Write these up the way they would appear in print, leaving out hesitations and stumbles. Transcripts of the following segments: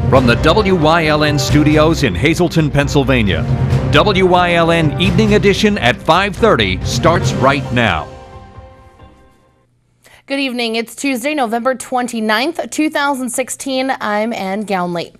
From the WYLN studios in Hazleton, Pennsylvania, WYLN Evening Edition at 5:30 starts right now. Good evening. It's Tuesday, November 29th, 2016. I'm Ann Gownley.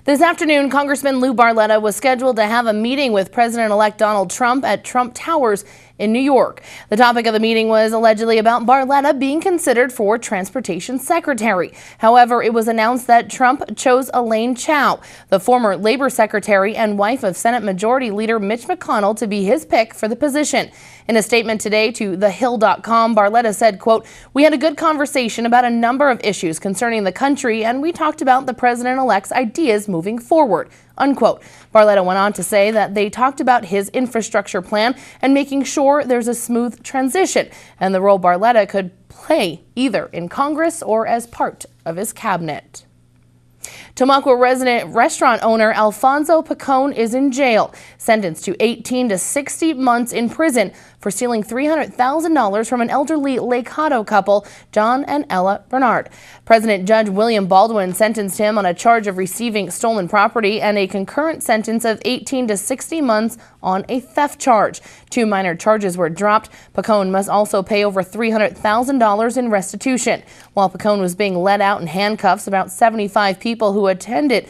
This afternoon, Congressman Lou Barletta was scheduled to have a meeting with President-elect Donald Trump at Trump Towers in New York. The topic of the meeting was allegedly about Barletta being considered for Transportation Secretary. However, it was announced that Trump chose Elaine Chao, the former Labor Secretary and wife of Senate Majority Leader Mitch McConnell, to be his pick for the position. In a statement today to TheHill.com, Barletta said, quote, "We had a good conversation about a number of issues concerning the country, and we talked about the president-elect's ideas moving forward," unquote. Barletta went on to say that they talked about his infrastructure plan and making sure there's a smooth transition, and the role Barletta could play either in Congress or as part of his cabinet. Tamaqua resident restaurant owner Alfonso Pacone is in jail, sentenced to 18 to 60 months in prison for stealing $300,000 from an elderly Lake Hutto couple, John and Ella Bernard. President Judge William Baldwin sentenced him on a charge of receiving stolen property and a concurrent sentence of 18 to 60 months on a theft charge. 2 minor charges were dropped. Pacone must also pay over $300,000 in restitution. While Pacone was being led out in handcuffs, about 75 people who attended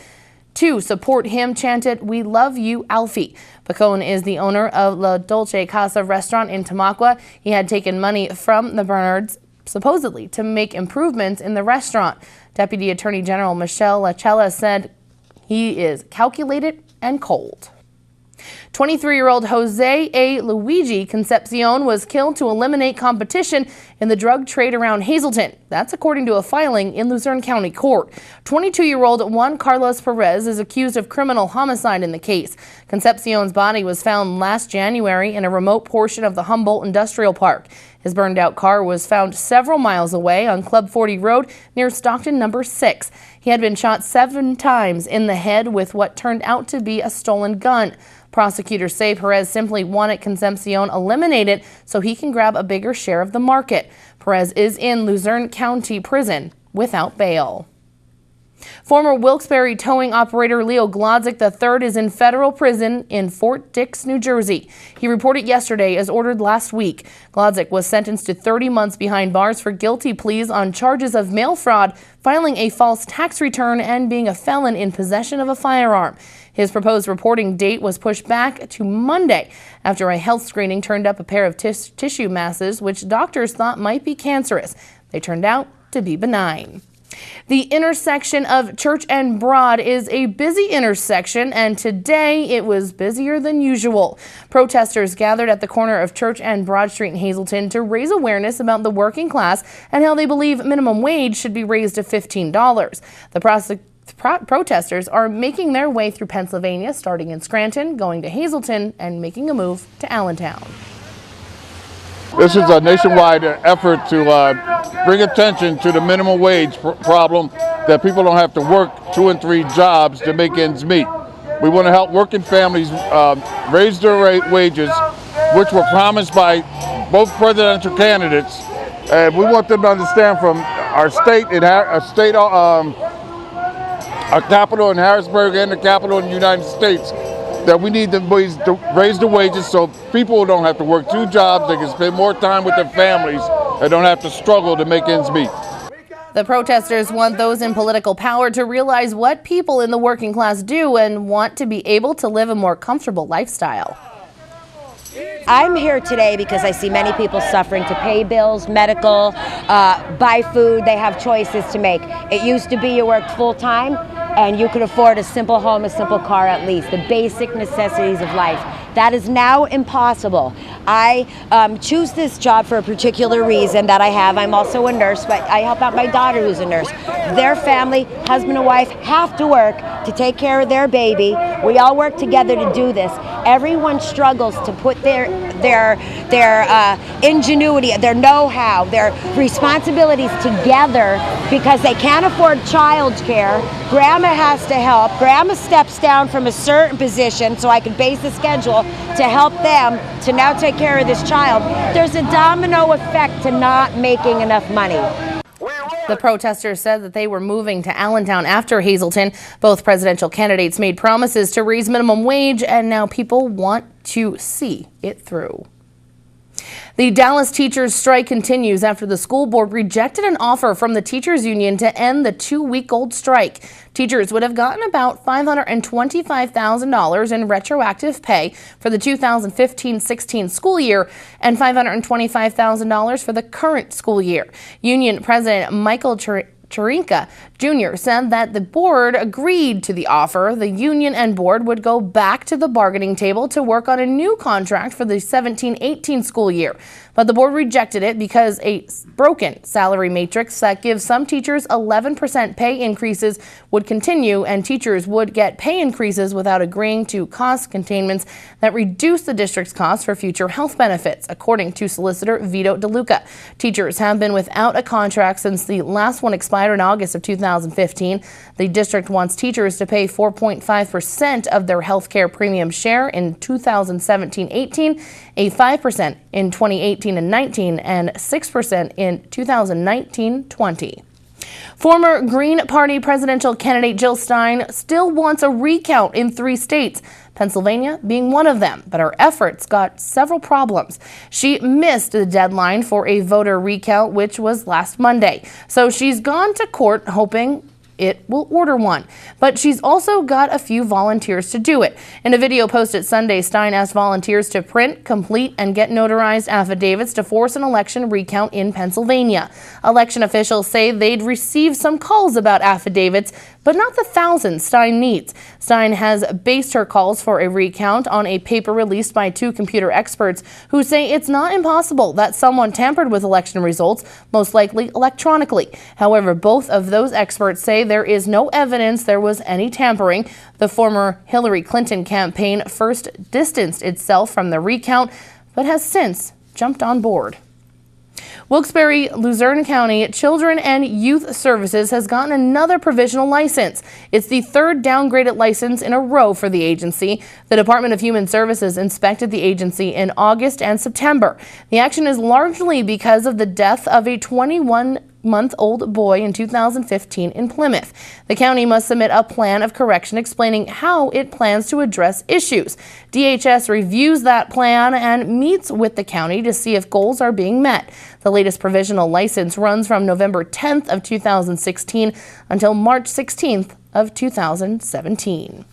to support him chanted, "We love you, Alfie." Pacone is the owner of La Dolce Casa restaurant in Tamaqua. He had taken money from the Bernards, supposedly to make improvements in the restaurant. Deputy Attorney General Michelle Lachella said he is calculated and cold. 23-year-old Jose A. Luigi Concepcion was killed to eliminate competition in the drug trade around Hazleton. That's according to a filing in Luzerne County Court. 22-year-old Juan Carlos Perez is accused of criminal homicide in the case. Concepcion's body was found last January in a remote portion of the Humboldt Industrial Park. His burned-out car was found several miles away on Club 40 Road near Stockton No. 6. He had been shot 7 times in the head with what turned out to be a stolen gun. Prosecutors say Perez simply wanted Concepcion eliminated so he can grab a bigger share of the market. Perez is in Luzerne County Prison without bail. Former Wilkes-Barre towing operator Leo Glodzik III is in federal prison in Fort Dix, New Jersey. He reported yesterday as ordered last week. Glodzik was sentenced to 30 months behind bars for guilty pleas on charges of mail fraud, filing a false tax return, and being a felon in possession of a firearm. His proposed reporting date was pushed back to Monday after a health screening turned up a pair of tissue masses which doctors thought might be cancerous. They turned out to be benign. The intersection of Church and Broad is a busy intersection, and today it was busier than usual. Protesters gathered at the corner of Church and Broad Street in Hazleton to raise awareness about the working class and how they believe minimum wage should be raised to $15. The protesters are making their way through Pennsylvania, starting in Scranton, going to Hazleton, and making a move to Allentown. This is a nationwide effort to bring attention to the minimum wage problem, that people don't have to work 2 and 3 jobs to make ends meet. We want to help working families raise their wages, which were promised by both presidential candidates. And we want them to understand from our state, our capital in Harrisburg and the capital in the United States, that we need to raise the wages so people don't have to work 2 jobs, they can spend more time with their families and don't have to struggle to make ends meet. The protesters want those in political power to realize what people in the working class do and want to be able to live a more comfortable lifestyle. I'm here today because I see many people suffering to pay bills, medical, buy food. They have choices to make. It used to be you worked full-time and you could afford a simple home, a simple car at least, the basic necessities of life. That is now impossible. I choose this job for a particular reason that I have. I'm also a nurse, but I help out my daughter who's a nurse. Their family, husband and wife, have to work to take care of their baby. We all work together to do this. Everyone struggles to put their ingenuity, their know-how, their responsibilities together because they can't afford childcare. Grandma has to help. Grandma steps down from a certain position so I can base the schedule to help them to now take care of this child. There's a domino effect to not making enough money. We will The protesters said that they were moving to Allentown after Hazleton. Both presidential candidates made promises to raise minimum wage, and now people want to see it through. The Dallas teachers' strike continues after the school board rejected an offer from the teachers union to end the 2-week-old strike. Teachers would have gotten about $525,000 in retroactive pay for the 2015-16 school year and $525,000 for the current school year. Union President Michael Chirinka Jr. said that the board agreed to the offer. The union and board would go back to the bargaining table to work on a new contract for the 17-18 school year. But the board rejected it because a broken salary matrix that gives some teachers 11% pay increases would continue, and teachers would get pay increases without agreeing to cost containments that reduce the district's costs for future health benefits, according to Solicitor Vito DeLuca. Teachers have been without a contract since the last one expired in August of 2015. The district wants teachers to pay 4.5% of their health care premium share in 2017-18, a 5% in 2018 and 19, and 6% in 2019-20. Former Green Party presidential candidate Jill Stein still wants a recount in 3 states, Pennsylvania being one of them, but her efforts got several problems. She missed the deadline for a voter recount, which was last Monday. So she's gone to court hoping it will order one. But she's also got a few volunteers to do it. In a video posted Sunday, Stein asked volunteers to print, complete, and get notarized affidavits to force an election recount in Pennsylvania. Election officials say they'd received some calls about affidavits, but not the thousands Stein needs. Stein has based her calls for a recount on a paper released by 2 computer experts who say it's not impossible that someone tampered with election results, most likely electronically. However, both of those experts say there is no evidence there was any tampering. The former Hillary Clinton campaign first distanced itself from the recount, but has since jumped on board. Wilkes-Barre Luzerne County Children and Youth Services has gotten another provisional license. It's the 3rd downgraded license in a row for the agency. The Department of Human Services inspected the agency in August and September. The action is largely because of the death of a 21-month-old boy in 2015 in Plymouth. The county must submit a plan of correction explaining how it plans to address issues. DHS reviews that plan and meets with the county to see if goals are being met. The latest provisional license runs from November 10th of 2016 until March 16th of 2017.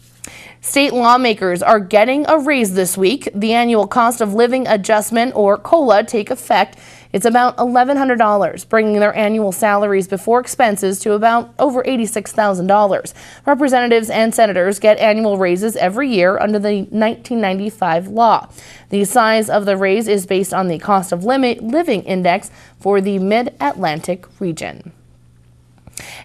State lawmakers are getting a raise this week. The annual cost of living adjustment, or COLA, take effect. It's about $1,100, bringing their annual salaries before expenses to about over $86,000. Representatives and senators get annual raises every year under the 1995 law. The size of the raise is based on the cost of living index for the Mid-Atlantic region.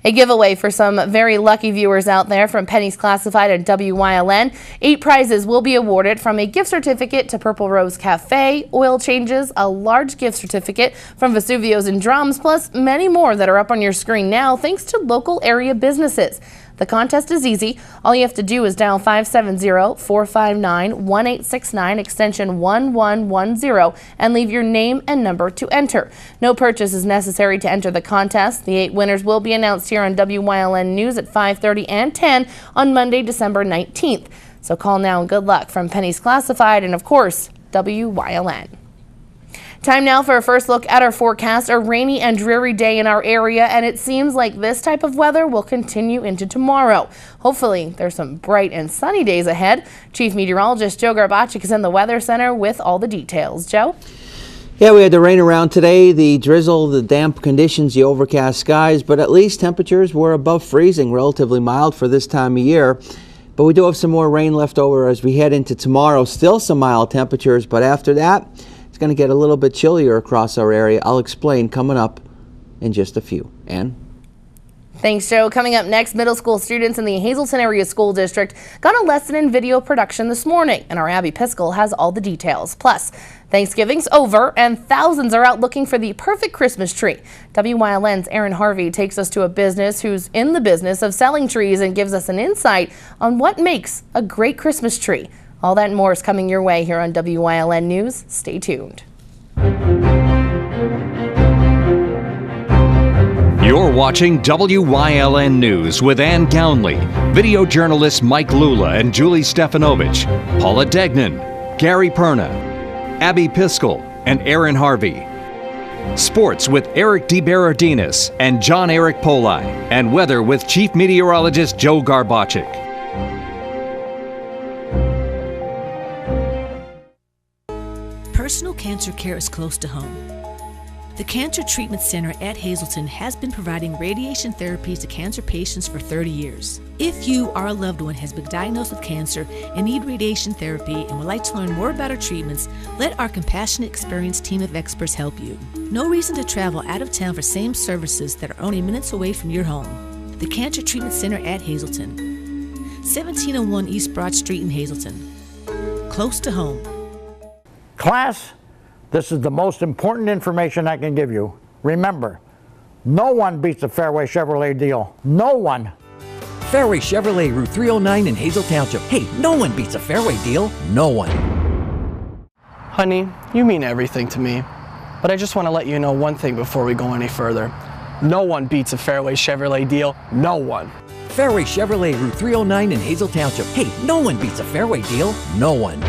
A giveaway for some very lucky viewers out there from Pennies Classified and WYLN. 8 prizes will be awarded, from a gift certificate to Purple Rose Cafe, oil changes, a large gift certificate from Vesuvios and Drums, plus many more that are up on your screen now thanks to local area businesses. The contest is easy. All you have to do is dial 570-459-1869 extension 1110 and leave your name and number to enter. No purchase is necessary to enter the contest. The 8 winners will be announced here on WYLN News at 5:30 and 10 on Monday, December 19th. So call now and good luck from Pennies Classified and, of course, WYLN. Time now for a first look at our forecast. A rainy and dreary day in our area, and it seems like this type of weather will continue into tomorrow. Hopefully, there's some bright and sunny days ahead. Chief Meteorologist Joe Garbacik is in the Weather Center with all the details. Joe? Yeah, we had the rain around today, the drizzle, the damp conditions, the overcast skies, but at least temperatures were above freezing, relatively mild for this time of year. But we do have some more rain left over as we head into tomorrow. Still some mild temperatures, but after that, going to get a little bit chillier across our area. I'll explain coming up in just a few. Ann? Thanks, Joe. Coming up next, middle school students in the Hazleton Area School District got a lesson in video production this morning, and our Abby Piskel has all the details. Plus, Thanksgiving's over, and thousands are out looking for the perfect Christmas tree. WYLN's Aaron Harvey takes us to a business who's in the business of selling trees and gives us an insight on what makes a great Christmas tree. All that and more is coming your way here on WYLN News. Stay tuned. You're watching WYLN News with Ann Gownley, video journalists Mike Lula and Julie Stefanovich, Paula Degnan, Gary Perna, Abby Piskel, and Aaron Harvey. Sports with Eric DeBerardinis and John Eric Poli, and weather with Chief Meteorologist Joe Garbachik. Personal cancer care is close to home. The Cancer Treatment Center at Hazleton has been providing radiation therapies to cancer patients for 30 years. If you or a loved one has been diagnosed with cancer and need radiation therapy and would like to learn more about our treatments, let our compassionate, experienced team of experts help you. No reason to travel out of town for same services that are only minutes away from your home. The Cancer Treatment Center at Hazleton, 1701 East Broad Street in Hazleton. Close to home. Class, this is the most important information I can give you. Remember, no one beats a Fairway Chevrolet deal. No one. Fairway Chevrolet, Route 309 in Hazel Township. Hey, no one beats a Fairway deal. No one. Honey, you mean everything to me. But I just want to let you know one thing before we go any further. No one beats a Fairway Chevrolet deal. No one. Fairway Chevrolet, Route 309 in Hazel Township. Hey, no one beats a Fairway deal. No one.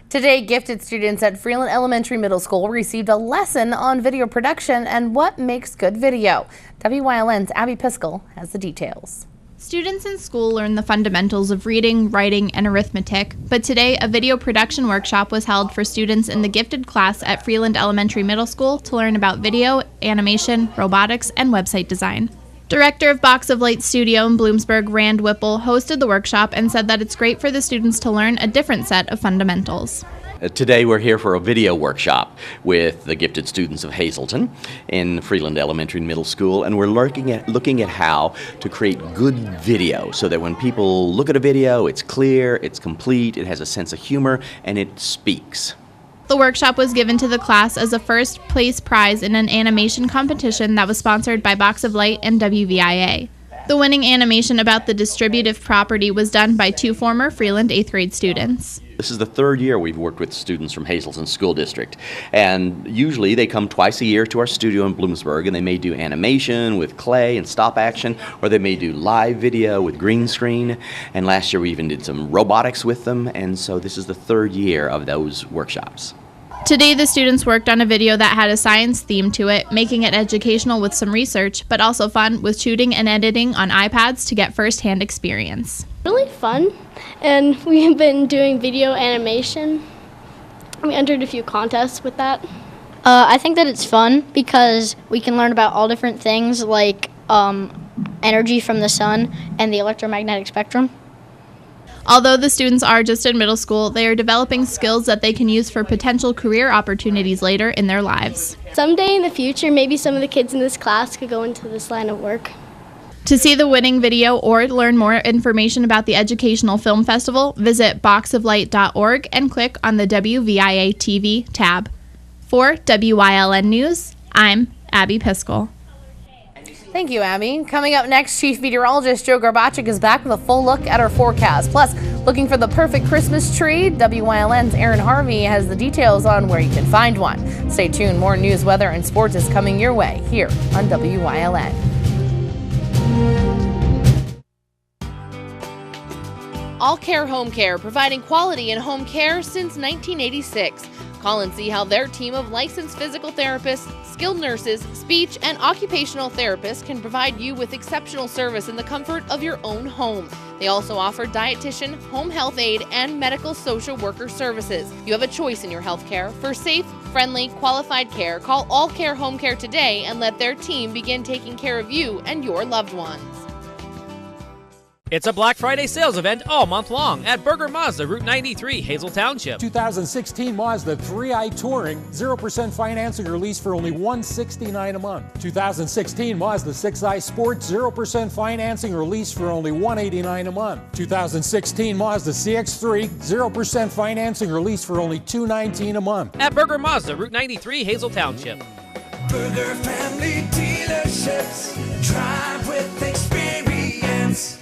Today, gifted students at Freeland Elementary Middle School received a lesson on video production and what makes good video. WYLN's Abby Piskel has the details. Students in school learn the fundamentals of reading, writing, and arithmetic, but today a video production workshop was held for students in the gifted class at Freeland Elementary Middle School to learn about video, animation, robotics, and website design. Director of Box of Light Studio in Bloomsburg, Rand Whipple, hosted the workshop and said that it's great for the students to learn a different set of fundamentals. Today we're here for a video workshop with the gifted students of Hazleton in Freeland Elementary and Middle School, and we're looking at how to create good video so that when people look at a video, it's clear, it's complete, it has a sense of humor, and it speaks. The workshop was given to the class as a first place prize in an animation competition that was sponsored by Box of Light and WVIA. The winning animation about the distributive property was done by two former Freeland 8th grade students. This is the third year we've worked with students from Hazleton School District, and usually they come twice a year to our studio in Bloomsburg, and they may do animation with clay and stop action, or they may do live video with green screen, and last year we even did some robotics with them, and so this is the third year of those workshops. Today the students worked on a video that had a science theme to it, making it educational with some research, but also fun with shooting and editing on iPads to get first-hand experience. Really fun, and we've been doing video animation. We entered a few contests with that. I think that it's fun because we can learn about all different things like energy from the sun and the electromagnetic spectrum. Although the students are just in middle school, they are developing skills that they can use for potential career opportunities later in their lives. Someday in the future, maybe some of the kids in this class could go into this line of work. To see the winning video or learn more information about the Educational Film Festival, visit boxoflight.org and click on the WVIA TV tab. For WYLN News, I'm Abby Piskel. Thank you, Abby. Coming up next, Chief Meteorologist Joe Garbachik is back with a full look at our forecast. Plus, looking for the perfect Christmas tree, WYLN's Aaron Harvey has the details on where you can find one. Stay tuned. More news, weather, and sports is coming your way here on WYLN. All Care Home Care, providing quality in home care since 1986. Call and see how their team of licensed physical therapists, skilled nurses, speech, and occupational therapists can provide you with exceptional service in the comfort of your own home. They also offer dietitian, home health aide, and medical social worker services. You have a choice in your health care. For safe, friendly, qualified care, call All Care Home Care today and let their team begin taking care of you and your loved ones. It's a Black Friday sales event all month long at Berger Mazda, Route 93, Hazel Township. 2016 Mazda 3i Touring, 0% financing or lease for only $169 a month. 2016 Mazda 6i Sport, 0% financing or lease for only $189 a month. 2016 Mazda CX-3, 0% financing or lease for only $219 a month. At Berger Mazda, Route 93, Hazel Township. Berger Family Dealerships, drive with experience.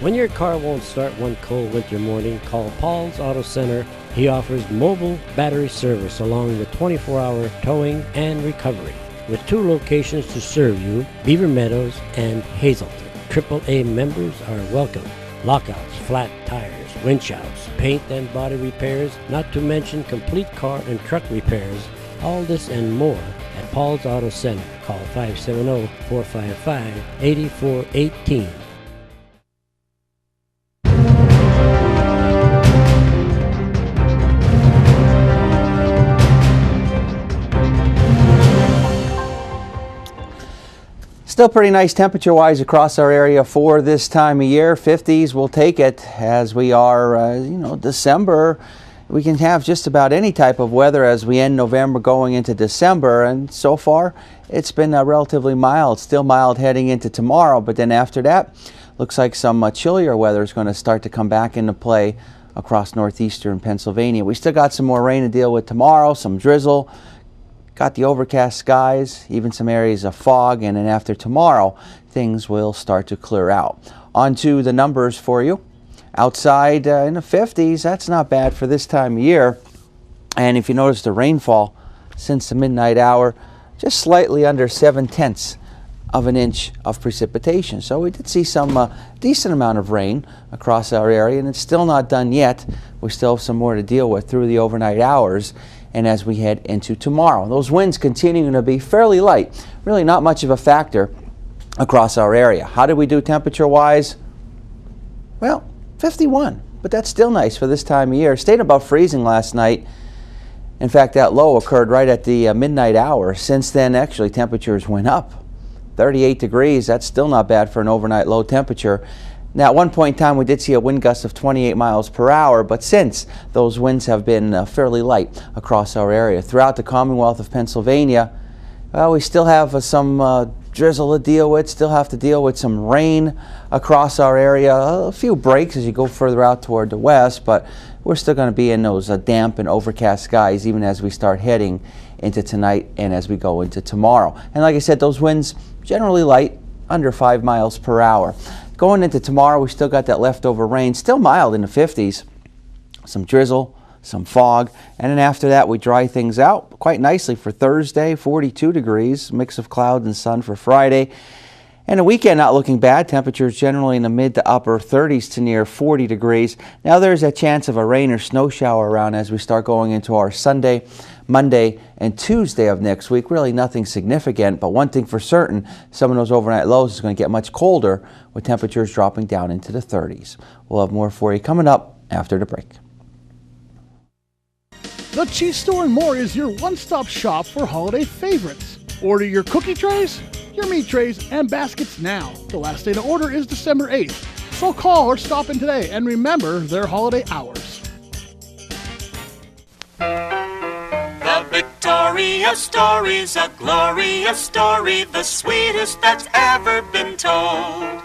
When your car won't start one cold winter morning, call Paul's Auto Center. He offers mobile battery service along with 24-hour towing and recovery. With 2 locations to serve you, Beaver Meadows and Hazelton. AAA members are welcome. Lockouts, flat tires, winch outs, paint and body repairs, not to mention complete car and truck repairs. All this and more at Paul's Auto Center. Call 570-455-8418. Still pretty nice temperature-wise across our area for this time of year. 50s, we'll take it as we are, December. We can have just about any type of weather as we end November going into December, and so far it's been relatively mild. Still mild heading into tomorrow, but then after that looks like some chillier weather is going to start to come back into play across northeastern Pennsylvania. We still got some more rain to deal with tomorrow, some drizzle. Got the overcast skies, even some areas of fog, and then after tomorrow, things will start to clear out. On to the numbers for you. Outside in the 50s, that's not bad for this time of year. And if you notice the rainfall since the midnight hour, just slightly under 7/10 of an inch of precipitation. So we did see some decent amount of rain across our area, and it's still not done yet. We still have some more to deal with through the overnight hours and as we head into tomorrow. Those winds continuing to be fairly light, really not much of a factor across our area. How did we do temperature-wise? Well, 51, but that's still nice for this time of year. Stayed above freezing last night. In fact, that low occurred right at the midnight hour. Since then, actually, temperatures went up. 38 degrees, that's still not bad for an overnight low temperature. Now, at one point in time, we did see a wind gust of 28 miles per hour, but since, those winds have been fairly light across our area. Throughout the Commonwealth of Pennsylvania, well, we still have some drizzle to deal with, still have to deal with some rain across our area. A few breaks as you go further out toward the west, but we're still going to be in those damp and overcast skies even as we start heading into tonight and as we go into tomorrow. And like I said, those winds generally light, under 5 miles per hour. Going into tomorrow, we still got that leftover rain, still mild in the 50s. Some drizzle, some fog, and then after that we dry things out quite nicely for Thursday, 42 degrees, mix of cloud and sun for Friday. And the weekend not looking bad, temperatures generally in the mid to upper 30s to near 40 degrees. Now there's a chance of a rain or snow shower around as we start going into our Sunday, Monday, and Tuesday of next week. Really nothing significant, but one thing for certain, some of those overnight lows is going to get much colder with temperatures dropping down into the 30s. We'll have more for you coming up after the break. The Cheese Store and More is your one-stop shop for holiday favorites. Order your cookie trays, your meat trays, and baskets now. The last day to order is December 8th. So call or stop in today and remember their holiday hours. The Victoria Story's a glorious story, the sweetest that's ever been told.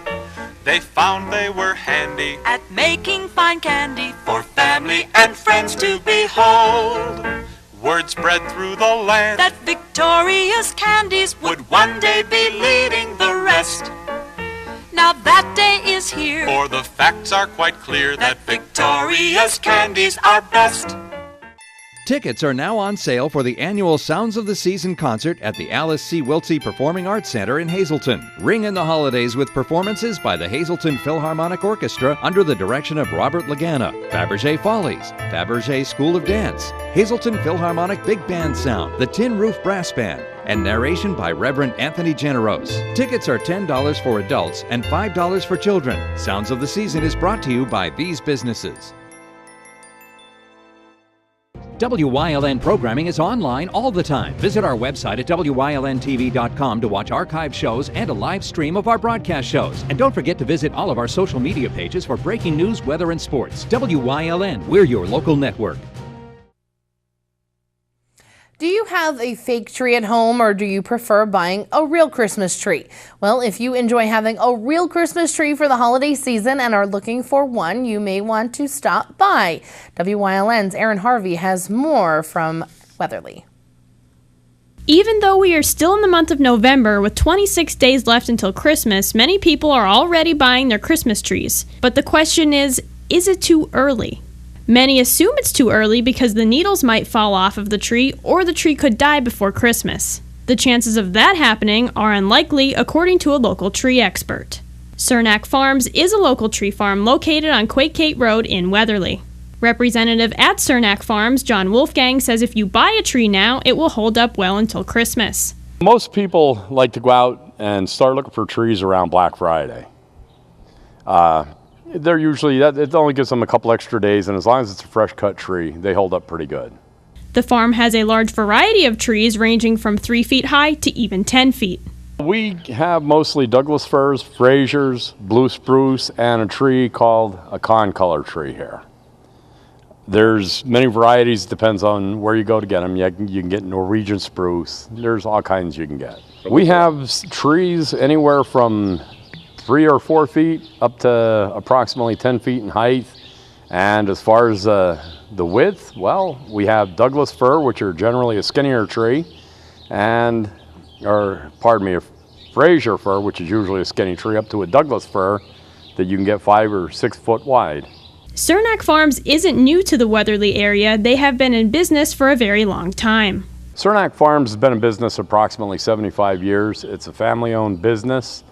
They found they were handy at making fine candy for family and friends to behold. Word spread through the land that Victoria's candies would one day be leading the rest. Now that day is here, for the facts are quite clear that Victoria's candies are best. Tickets are now on sale for the annual Sounds of the Season concert at the Alice C. Wiltsey Performing Arts Center in Hazleton. Ring in the holidays with performances by the Hazleton Philharmonic Orchestra under the direction of Robert Lagana, Fabergé Follies, Fabergé School of Dance, Hazleton Philharmonic Big Band Sound, the Tin Roof Brass Band, and narration by Reverend Anthony Generose. Tickets are $10 for adults and $5 for children. Sounds of the Season is brought to you by these businesses. WYLN programming is online all the time. Visit our website at WYLNTV.com to watch archive shows and a live stream of our broadcast shows. And don't forget to visit all of our social media pages for breaking news, weather, and sports. WYLN, we're your local network. Do you have a fake tree at home, or do you prefer buying a real Christmas tree? Well, if you enjoy having a real Christmas tree for the holiday season and are looking for one, you may want to stop by. WYLN's Aaron Harvey has more from Weatherly. Even though we are still in the month of November with 26 days left until Christmas, many people are already buying their Christmas trees. But the question is it too early? Many assume it's too early because the needles might fall off of the tree or the tree could die before Christmas. The chances of that happening are unlikely, according to a local tree expert. Cernak Farms is a local tree farm located on Quakegate Road in Weatherly. Representative at Cernak Farms, John Wolfgang, says if you buy a tree now, it will hold up well until Christmas. Most people like to go out and start looking for trees around Black Friday. They're usually, it only gives them a couple extra days, and as long as it's a fresh cut tree, they hold up pretty good. The farm has a large variety of trees ranging from 3 feet high to even 10 feet. We have mostly Douglas firs, Frasers, blue spruce, and a tree called a concolor tree here. There's many varieties, depends on where you go to get them. You can get Norwegian spruce. There's all kinds you can get. We have trees anywhere from 3 or 4 feet up to approximately 10 feet in height. And as far as the width, well, we have Douglas fir, which are generally a skinnier tree, and, a Fraser fir, which is usually a skinny tree, up to a Douglas fir that you can get 5 or 6 foot wide. Cernak Farms isn't new to the Weatherly area. They have been in business for a very long time. Cernak Farms has been in business approximately 75 years. It's a family-owned business.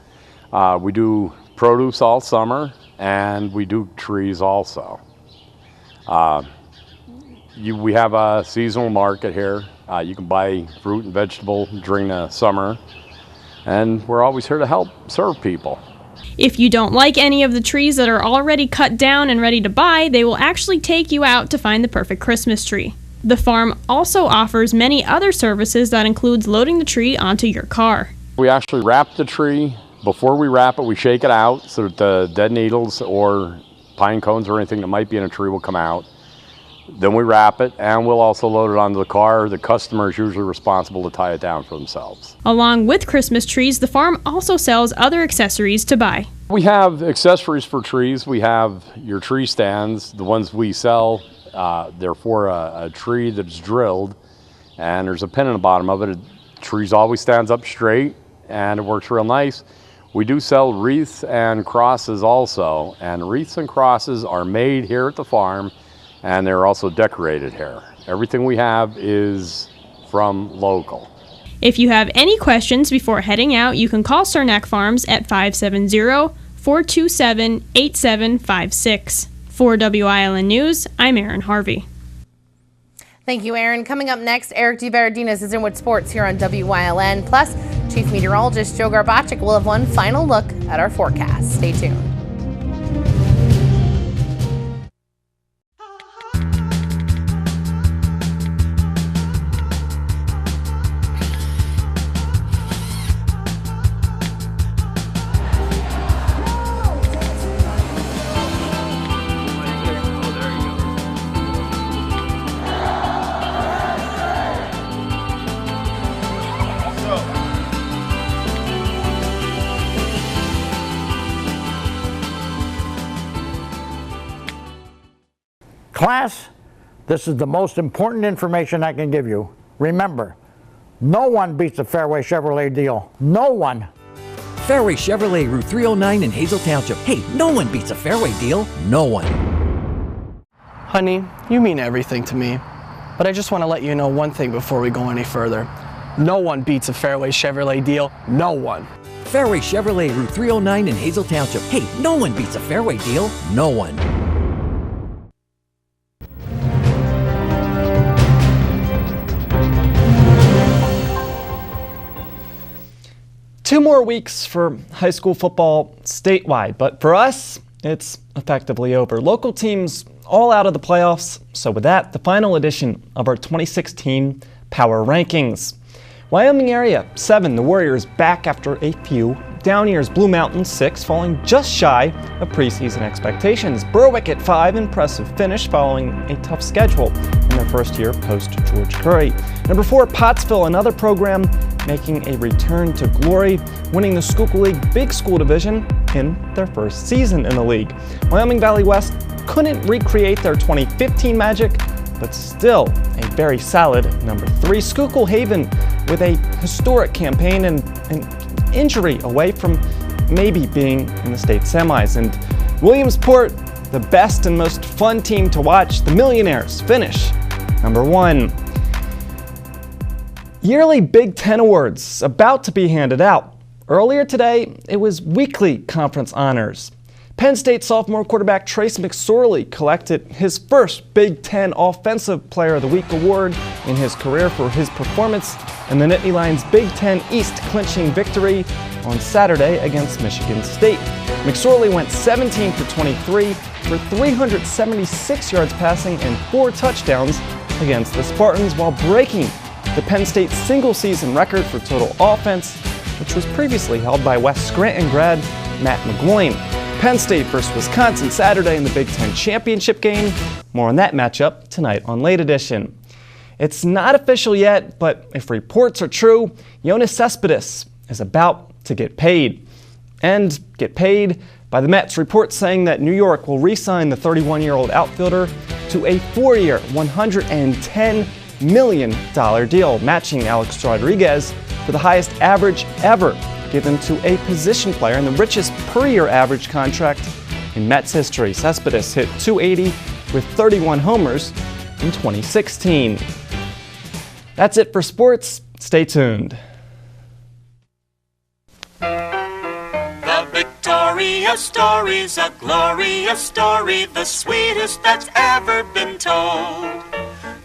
We do produce all summer, and we do trees also. We have a seasonal market here. You can buy fruit and vegetable during the summer, and we're always here to help serve people. If you don't like any of the trees that are already cut down and ready to buy, they will actually take you out to find the perfect Christmas tree. The farm also offers many other services that includes loading the tree onto your car. We actually wrap the tree. Before we wrap it, we shake it out so that the dead needles or pine cones or anything that might be in a tree will come out. Then we wrap it, and we'll also load it onto the car. The customer is usually responsible to tie it down for themselves. Along with Christmas trees, the farm also sells other accessories to buy. We have accessories for trees. We have your tree stands. The ones we sell, they're for a tree that's drilled, and there's a pin in the bottom of it. The tree always stands up straight, and it works real nice. We do sell wreaths and crosses also, and wreaths and crosses are made here at the farm, and they're also decorated here. Everything we have is from local. If you have any questions before heading out, you can call Cernak Farms at 570-427-8756. For WILN News, I'm Aaron Harvey. Thank you, Aaron. Coming up next, Eric DeVerdinas is in with sports here on WYLN. Plus, Chief Meteorologist Joe Garbacik will have one final look at our forecast. Stay tuned. Class, this is the most important information I can give you. Remember, no one beats a Fairway Chevrolet deal. No one. Fairway Chevrolet, Route 309 in Hazel Township. Hey, no one beats a Fairway deal. No one. Honey, you mean everything to me. But I just want to let you know one thing before we go any further. No one beats a Fairway Chevrolet deal. No one. Fairway Chevrolet, Route 309 in Hazel Township. Hey, no one beats a Fairway deal. No one. Two more weeks for high school football statewide, but for us, it's effectively over. Local teams all out of the playoffs. So with that, the final edition of our 2016 Power Rankings. Wyoming area, 7, the Warriors back after a few down years. Blue Mountain, 6, falling just shy of preseason expectations. Berwick at 5, impressive finish following a tough schedule in their first year post George Curry. Number 4, Pottsville, another program making a return to glory, winning the Schuylkill League Big School Division in their first season in the league. Wyoming Valley West couldn't recreate their 2015 magic, but still a very solid number 3. Schuylkill Haven with a historic campaign and an injury away from maybe being in the state semis. And Williamsport, the best and most fun team to watch, the Millionaires, finish number 1. Yearly Big Ten Awards about to be handed out. Earlier today, it was weekly conference honors. Penn State sophomore quarterback Trace McSorley collected his first Big Ten Offensive Player of the Week award in his career for his performance in the Nittany Lions Big Ten East clinching victory on Saturday against Michigan State. McSorley went 17 for 23 for 376 yards passing and 4 touchdowns against the Spartans, while breaking the Penn State single-season record for total offense, which was previously held by West Scranton grad Matt McGloin. Penn State versus Wisconsin Saturday in the Big Ten Championship game. More on that matchup tonight on Late Edition. It's not official yet, but if reports are true, Yoenis Cespedes is about to get paid. And get paid by the Mets. Reports saying that New York will re-sign the 31-year-old outfielder to a 4-year, $110 million deal, matching Alex Rodriguez for the highest average ever given to a position player and the richest per-year average contract in Mets history. Cespedes hit .280 with 31 homers in 2016. That's it for sports. Stay tuned. The Victoria story's a glorious story, the sweetest that's ever been told.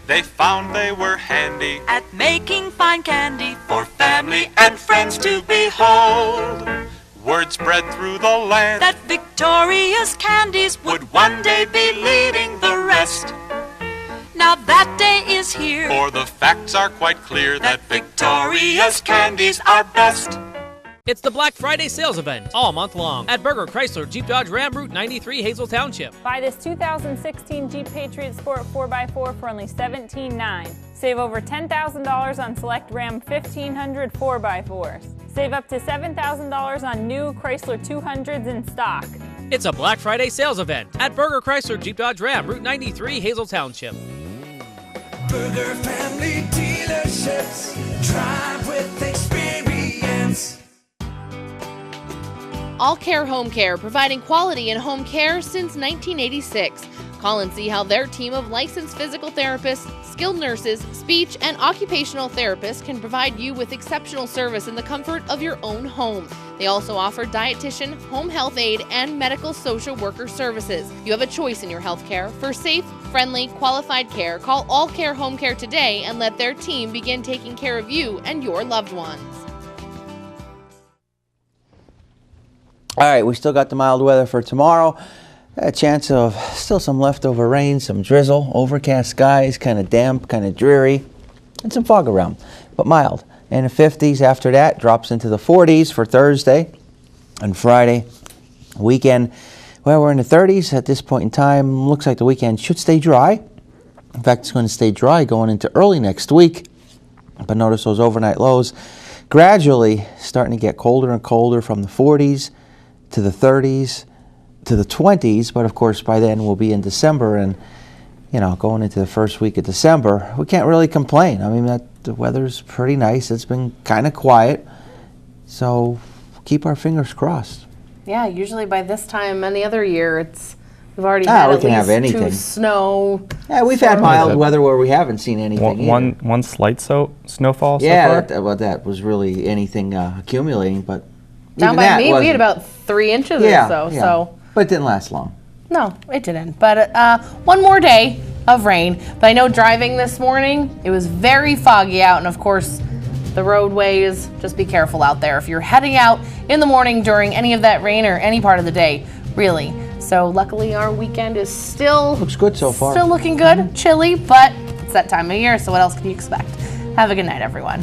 They found they were handy at making fine candy for family and friends to behold. Word spread through the land that Victoria's candies would one day be leading the rest. Now that day is here, for the facts are quite clear that Victoria's candies are best. It's the Black Friday sales event all month long at Berger Chrysler Jeep Dodge Ram Route 93 Hazel Township. Buy this 2016 Jeep Patriot Sport 4x4 for only $17,900. Save over $10,000 on select Ram 1500 4x4s. Save up to $7,000 on new Chrysler 200s in stock. It's a Black Friday sales event at Berger Chrysler Jeep Dodge Ram Route 93 Hazel Township. Berger family dealerships, drive with experience. All Care Home Care, providing quality in home care since 1986. Call and see how their team of licensed physical therapists, skilled nurses, speech, and occupational therapists can provide you with exceptional service in the comfort of your own home. They also offer dietitian, home health aide, and medical social worker services. You have a choice in your health care. For safe, friendly, qualified care, call All Care Home Care today and let their team begin taking care of you and your loved ones. All right, we still got the mild weather for tomorrow. A chance of still some leftover rain, some drizzle, overcast skies, kind of damp, kind of dreary, and some fog around, but mild. In the 50s after that, drops into the 40s for Thursday and Friday. Weekend, well, we're in the 30s at this point in time. Looks like the weekend should stay dry. In fact, it's going to stay dry going into early next week. But notice those overnight lows gradually starting to get colder and colder from the 40s to the 30s to the 20s, but of course by then we'll be in December, and you know, going into the first week of December, we can't really complain. I mean, the weather's pretty nice. It's been kind of quiet, so keep our fingers crossed. Yeah, usually by this time any other year we've already had we at can least have anything. 2 snow. Yeah, we've had mild weather where we haven't seen anything. One slight snowfall so yeah, far? that was really anything accumulating, but Down by me, we had about 3 inches or so. Yeah. So, but it didn't last long. No, it didn't. But one more day of rain. But I know driving this morning, it was very foggy out, and of course, the roadways. Just be careful out there if you're heading out in the morning during any of that rain or any part of the day. Really. So luckily our weekend is still looks good so far. Still looking good. Chilly, but it's that time of year, so what else can you expect? Have a good night, everyone.